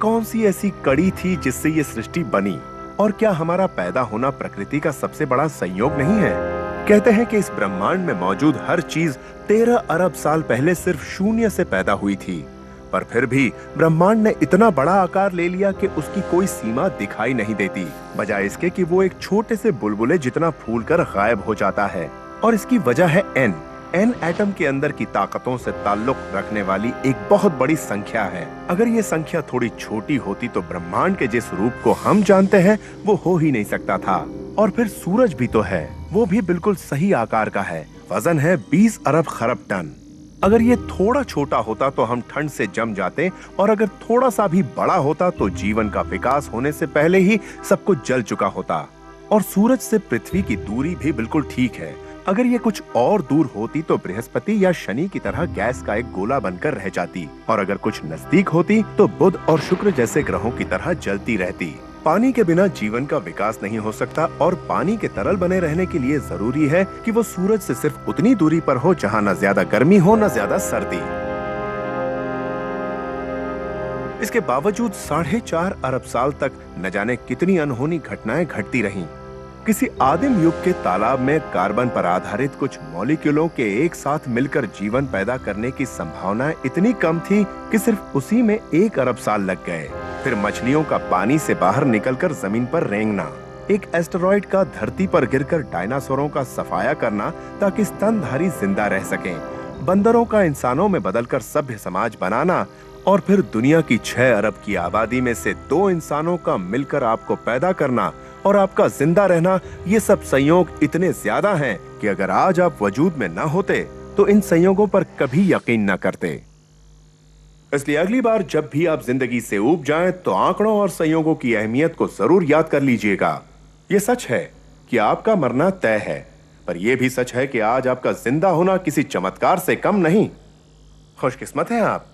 कौन सी ऐसी कड़ी थी जिससे ये सृष्टि बनी? और क्या हमारा पैदा होना प्रकृति का सबसे बड़ा संयोग नहीं है? कहते हैं कि इस ब्रह्मांड में मौजूद हर चीज 13 अरब साल पहले सिर्फ शून्य से पैदा हुई थी, पर फिर भी ब्रह्मांड ने इतना बड़ा आकार ले लिया कि उसकी कोई सीमा दिखाई नहीं देती, बजाय इसके कि वो एक छोटे से बुलबुले जितना फूलकर गायब हो जाता है। और इसकी वजह है एन। एन एटम के अंदर की ताकतों से ताल्लुक रखने वाली एक बहुत बड़ी संख्या है। अगर ये संख्या थोड़ी छोटी होती तो ब्रह्मांड के जिस रूप को हम जानते हैं वो हो ही नहीं सकता था। और फिर सूरज भी तो है, वो भी बिल्कुल सही आकार का है। वजन है 20 अरब खरब टन। अगर ये थोड़ा छोटा होता तो हम ठंड से जम जाते, और अगर थोड़ा सा भी बड़ा होता तो जीवन का विकास होने से पहले ही सब कुछ जल चुका होता। और सूरज से पृथ्वी की दूरी भी बिल्कुल ठीक है। अगर ये कुछ और दूर होती तो बृहस्पति या शनि की तरह गैस का एक गोला बनकर रह जाती, और अगर कुछ नजदीक होती तो बुध और शुक्र जैसे ग्रहों की तरह जलती रहती। पानी के बिना जीवन का विकास नहीं हो सकता, और पानी के तरल बने रहने के लिए जरूरी है कि वो सूरज से सिर्फ उतनी दूरी पर हो जहाँ न ज्यादा गर्मी हो न ज्यादा सर्दी। इसके बावजूद 4.5 अरब साल तक न जाने कितनी अनहोनी घटनाएं घटती रहीं। किसी आदिम युग के तालाब में कार्बन पर आधारित कुछ मॉलिक्यूलों के एक साथ मिलकर जीवन पैदा करने की संभावनाएं इतनी कम थी कि सिर्फ उसी में 1 अरब साल लग गए। फिर मछलियों का पानी से बाहर निकलकर जमीन पर रेंगना, एक एस्टेरॉइड का धरती पर गिरकर डायनासोरों का सफाया करना ताकि स्तनधारी जिंदा रह सकें, बंदरों का इंसानों में बदलकर सभ्य समाज बनाना, और फिर दुनिया की 6 अरब की आबादी में से 2 इंसानों का मिलकर आपको पैदा करना और आपका जिंदा रहना। ये सब संयोग इतने ज्यादा हैं कि अगर आज आप वजूद में न होते तो इन संयोगों पर कभी यकीन न करते। इसलिए अगली बार जब भी आप जिंदगी से ऊब जाएं तो आंकड़ों और संयोगों की अहमियत को जरूर याद कर लीजिएगा। ये सच है कि आपका मरना तय है, पर यह भी सच है कि आज आपका जिंदा होना किसी चमत्कार से कम नहीं। खुशकिस्मत हैं आप।